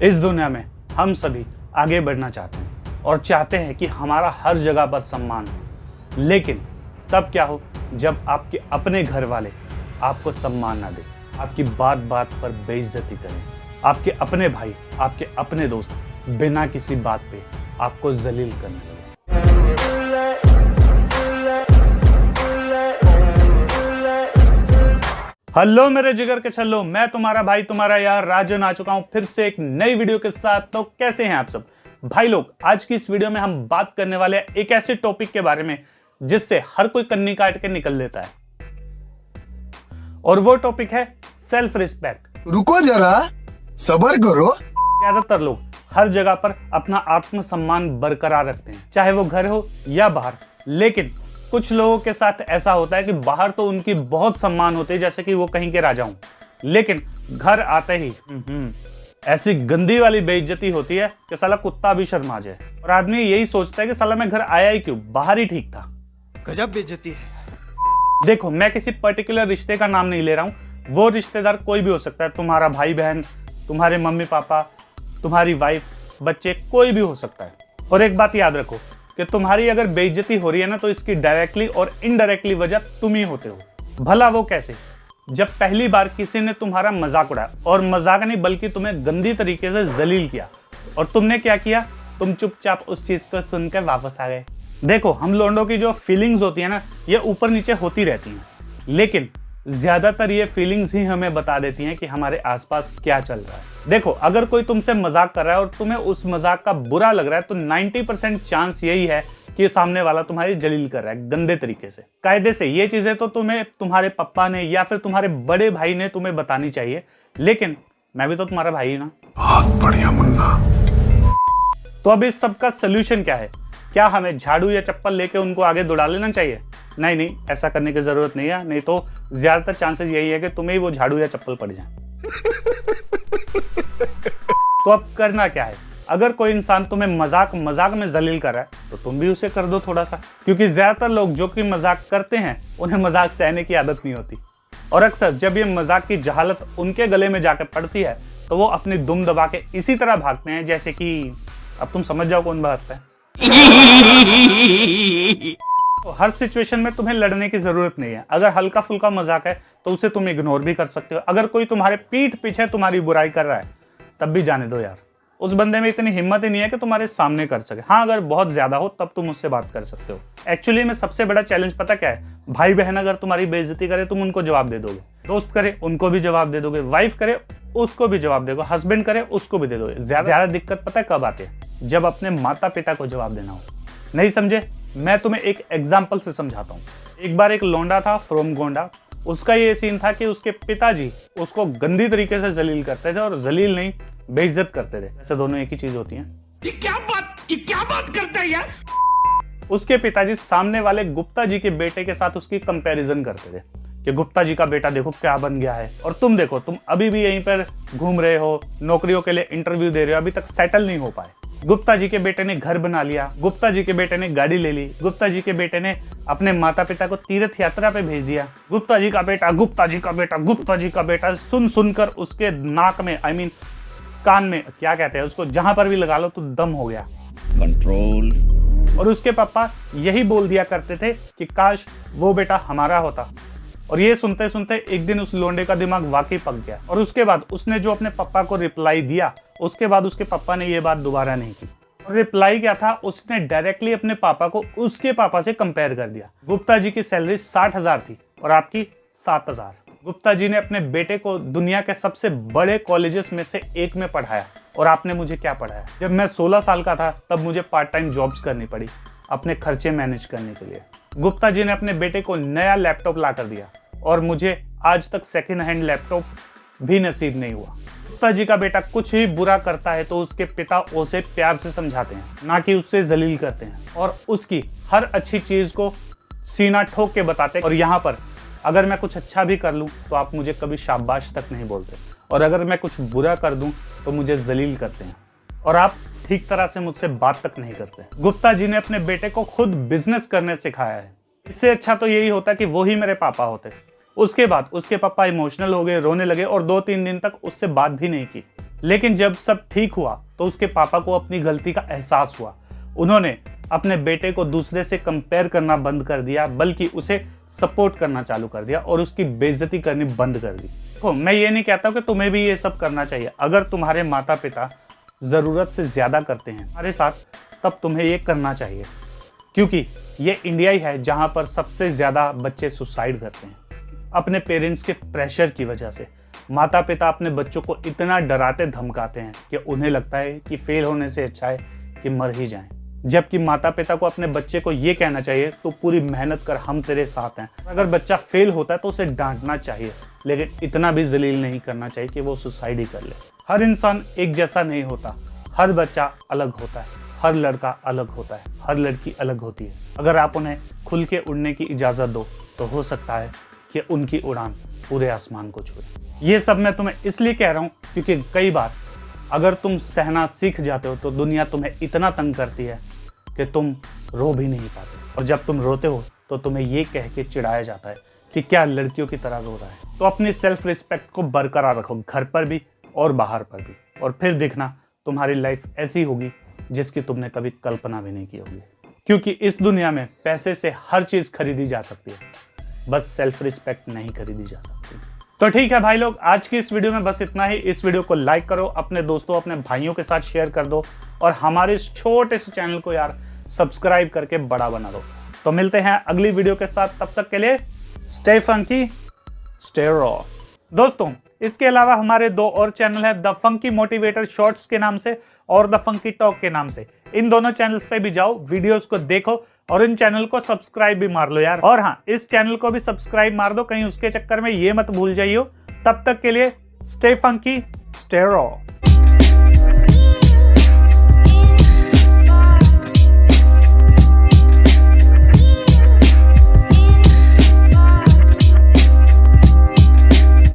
इस दुनिया में हम सभी आगे बढ़ना चाहते हैं और चाहते हैं कि हमारा हर जगह पर सम्मान हो, लेकिन तब क्या हो जब आपके अपने घर वाले आपको सम्मान ना दें, आपकी बात बात पर बेइज्जती करें, आपके अपने भाई, आपके अपने दोस्त बिना किसी बात पे आपको जलील करने लगे। हेलो मेरे जिगर के छल्लो, मैं तुम्हारा भाई तुम्हारा यार राजन आ चुका हूं फिर से एक नई वीडियो के साथ। तो कैसे हैं आप सब भाई लोग? आज की इस वीडियो में हम बात करने वाले हैं एक ऐसे टॉपिक के बारे में जिससे हर कोई कन्नी काट के निकल लेता है, और वो टॉपिक है सेल्फ रिस्पेक्ट। रुको जरा, सब्र करो। ज्यादातर लोग हर जगह पर अपना आत्मसम्मान बरकरार रखते हैं, चाहे वो घर हो या बाहर। लेकिन कुछ लोगों के साथ ऐसा होता है कि बाहर तो उनकी बहुत सम्मान होते हैं, जैसे कि वो कहीं के राजा हों, लेकिन घर आते ही ऐसी गंदी वाली बेइज्जती होती है कि साला कुत्ता भी शर्मा जाए, और आदमी यही सोचता है कि साला मैं घर आया ही क्यों, बाहर ही ठीक था। गजब बेइज्जती है। देखो, मैं किसी पर्टिकुलर रिश्ते का नाम नहीं ले रहा हूं, वो रिश्तेदार कोई भी हो सकता है, तुम्हारा भाई बहन, तुम्हारे मम्मी पापा, तुम्हारी वाइफ, बच्चे, कोई भी हो सकता है। और एक बात याद रखो कि तुम्हारी अगर बेइज्जती हो रही है ना, तो इसकी डायरेक्टली और इनडायरेक्टली वजह तुम ही होते हो। भला वो कैसे? जब पहली बार किसी ने तुम्हारा मजाक उड़ाया, और मजाक नहीं बल्कि तुम्हें गंदी तरीके से जलील किया, और तुमने क्या किया? तुम चुपचाप उस चीज को सुनकर वापस आ गए। देखो, हम लोंडों की जो फीलिंग्स होती है ना, ये ऊपर नीचे होती रहती हैं, लेकिन ज्यादातर ये फीलिंग्स ही हमें बता देती हैं कि हमारे आसपास क्या चल रहा है। देखो, अगर कोई तुमसे मजाक कर रहा है और तुम्हें उस मजाक का बुरा लग रहा है, तो 90% चांस यही है कि सामने वाला तुम्हारी जलील कर रहा है गंदे तरीके से। कायदे से ये चीजें तो तुम्हें तुम्हारे पापा ने या फिर तुम्हारे बड़े भाई ने तुम्हें बतानी चाहिए, लेकिन मैं भी तो तुम्हारा भाई ही ना। बहुत बढ़िया मुन्ना। तो अब इस सब का सोल्यूशन क्या है? क्या हमें झाड़ू या चप्पल लेके उनको आगे दौड़ा लेना चाहिए? नहीं, ऐसा करने की जरूरत नहीं है, नहीं तो ज्यादातर चांसेस यही है कि तुम्हें ही वो झाड़ू या चप्पल पड़ जाए। तो अब करना क्या है? अगर कोई इंसान तुम्हें मजाक में जलील कर रहा है, तो तुम भी उसे कर दो थोड़ा सा, क्योंकि ज्यादातर लोग जो कि मजाक करते हैं उन्हें मजाक सहने की आदत नहीं होती, और अक्सर जब ये मजाक की जहालत उनके गले में जाकर पड़ती है, तो वो अपनी दुम दबा के इसी तरह भागते हैं जैसे कि, अब तुम समझ जाओ कौन भागता है। तो हर सिचुएशन में तुम्हें लड़ने की जरूरत नहीं है। अगर हल्का फुल्का मजाक है तो उसे तुम इग्नोर भी कर सकते हो। अगर कोई तुम्हारे पीठ पीछे तुम्हारी बुराई कर रहा है, तब भी जाने दो यार, उस बंदे में इतनी हिम्मत ही नहीं है कि तुम्हारे सामने कर सके। हाँ, अगर बहुत ज्यादा हो तब तुम उससे बात कर सकते हो। एक्चुअली में सबसे बड़ा चैलेंज पता क्या है? भाई बहन अगर तुम्हारी बेइज्जती करे, तुम उनको जवाब दे दोगे, दोस्त करे उनको भी जवाब दे दोगे, वाइफ करे उसको भी जवाब दोगे, हस्बैंड करे उसको भी दे दोगे। ज्यादा दिक्कत पता है कब आती है? जब अपने माता पिता को जवाब देना हो। नहीं समझे? मैं तुम्हें एक एग्जाम्पल से समझाता हूँ। एक बार एक लौंडा था फ्रॉम गोंडा, उसका ये सीन था कि उसके पिताजी उसको गंदी तरीके से जलील करते थे, और जलील नहीं बेइज्जत करते थे। ऐसे दोनों एक ही चीज होती हैं। ये क्या बात करता है यार? उसके पिताजी सामने वाले गुप्ता जी के बेटे के साथ उसकी कंपैरिजन करते थे कि गुप्ता जी का बेटा देखो क्या बन गया है, और तुम देखो, तुम अभी भी यहीं पर घूम रहे हो, नौकरियों के लिए इंटरव्यू दे रहे हो, अभी तक सेटल नहीं हो पाए। गुप्ता जी के बेटे ने घर बना लिया, गुप्ता जी के बेटे ने गाड़ी ले ली, गुप्ता जी के बेटे ने अपने माता पिता को तीर्थ यात्रा पे भेज दिया। गुप्ता जी का बेटा, गुप्ता जी का बेटा, गुप्ता जी का बेटा सुनकर उसके नाक में, आई मीन कान में, क्या कहते हैं उसको, जहां पर भी लगा लो तो दम हो गया, कंट्रोल। और उसके पापा यही बोल दिया करते थे कि काश वो बेटा हमारा होता। और ये सुनते सुनते एक दिन उस लोंडे का दिमाग वाकई पक गया, और उसके बाद उसने जो अपने पापा को रिप्लाई दिया, उसके बाद उसके पापा ने ये बात दोबारा नहीं की। और रिप्लाई क्या था? उसने डायरेक्टली अपने पापा को उसके पापा से कंपेयर कर दिया। गुप्ता जी की सैलरी 60,000 थी और आपकी 7,000। गुप्ता जी ने अपने बेटे को दुनिया के सबसे बड़े कॉलेजेस में से एक में पढ़ाया, और आपने मुझे क्या पढ़ाया? जब मैं 16 साल का था तब मुझे पार्ट टाइम जॉब्स करनी पड़ी अपने खर्चे मैनेज करने के लिए। गुप्ता जी ने अपने बेटे को नया लैपटॉप ला कर दिया, और मुझे आज तक सेकंड हैंड लैपटॉप भी नसीब नहीं हुआ। गुप्ता जी का बेटा कुछ ही बुरा करता है तो उसके पिता उसे प्यार से समझाते हैं, ना कि उससे जलील करते हैं, और उसकी हर अच्छी चीज को सीना ठोक के बताते हैं। और यहाँ पर अगर मैं कुछ अच्छा भी कर लूं तो आप मुझे कभी शाबाश तक नहीं बोलते, और अगर मैं कुछ बुरा कर दूं तो मुझे जलील करते हैं, और आप ठीक तरह से मुझसे बात तक नहीं करते। गुप्ता जी ने अपने बेटे को खुद बिजनेस करने सिखाया है। इससे अच्छा तो यही होता कि वो ही मेरे पापा होते। उसके बाद उसके पापा इमोशनल हो गए, रोने लगे, और 2-3 दिन तक उससे बात भी नहीं की। लेकिन जब सब ठीक हुआ तो उसके पापा को अपनी गलती का एहसास हुआ। उन्होंने अपने बेटे को दूसरे से कंपेयर करना बंद कर दिया, बल्कि उसे सपोर्ट करना चालू कर दिया और उसकी बेइज्जती करनी बंद कर दी। देखो, मैं ये नहीं कहता कि तुम्हें भी ये सब करना चाहिए। अगर तुम्हारे माता पिता ज़रूरत से ज़्यादा करते हैं हमारे साथ, तब तुम्हें ये करना चाहिए, क्योंकि ये इंडिया ही है जहाँ पर सबसे ज़्यादा बच्चे सुसाइड करते हैं अपने पेरेंट्स के प्रेशर की वजह से। माता पिता अपने बच्चों को इतना डराते धमकाते हैं कि उन्हें लगता है कि फेल होने से अच्छा है कि मर ही जाएं। जबकि माता पिता को अपने बच्चे को ये कहना चाहिए, तो पूरी मेहनत कर, हम तेरे साथ हैं। अगर बच्चा फेल होता है तो उसे डांटना चाहिए, लेकिन इतना भी जलील नहीं करना चाहिए कि वो सुसाइड ही कर ले। हर इंसान एक जैसा नहीं होता, हर बच्चा अलग होता है, हर लड़का अलग होता है, हर लड़की अलग होती है। अगर आप उन्हें खुल के उड़ने की इजाज़त दो तो हो सकता है कि उनकी उड़ान पूरे आसमान को छुए। ये सब मैं तुम्हें इसलिए कह रहा हूँ क्योंकि कई बार अगर तुम सहना सीख जाते हो तो दुनिया तुम्हें इतना तंग करती है कि तुम रो भी नहीं पाते, और जब तुम रोते हो तो तुम्हें ये कह के चिढ़ाया जाता है कि क्या लड़कियों की तरह रो रहा है। तो अपनी सेल्फ रिस्पेक्ट को बरकरार रखो, घर पर भी और बाहर पर भी, और फिर देखना तुम्हारी लाइफ ऐसी होगी जिसकी तुमने कभी कल्पना भी नहीं की होगी। क्योंकि इस दुनिया में पैसे से हर चीज़ खरीदी जा सकती है, बस सेल्फ रिस्पेक्ट नहीं खरीदी जा सकती। तो ठीक है भाई लोग, आज की इस वीडियो में बस इतना ही। इस वीडियो को लाइक करो, अपने दोस्तों अपने भाइयों के साथ शेयर कर दो, और हमारे इस छोटे से चैनल को यार सब्सक्राइब करके बड़ा बना दो। तो मिलते हैं अगली वीडियो के साथ, तब तक के लिए स्टे फंकी स्टे रॉ। दोस्तों, इसके अलावा हमारे 2 और चैनल है, द फंकी मोटिवेटर शॉर्ट्स के नाम से और द फंकी टॉक के नाम से। इन दोनों चैनल्स पे भी जाओ, वीडियोस को देखो और इन चैनल को सब्सक्राइब भी मार लो यार। और हाँ, इस चैनल को भी सब्सक्राइब मार दो, कहीं उसके चक्कर में ये मत भूल जाइयो। तब तक के लिए स्टे फंकी स्टे रॉ।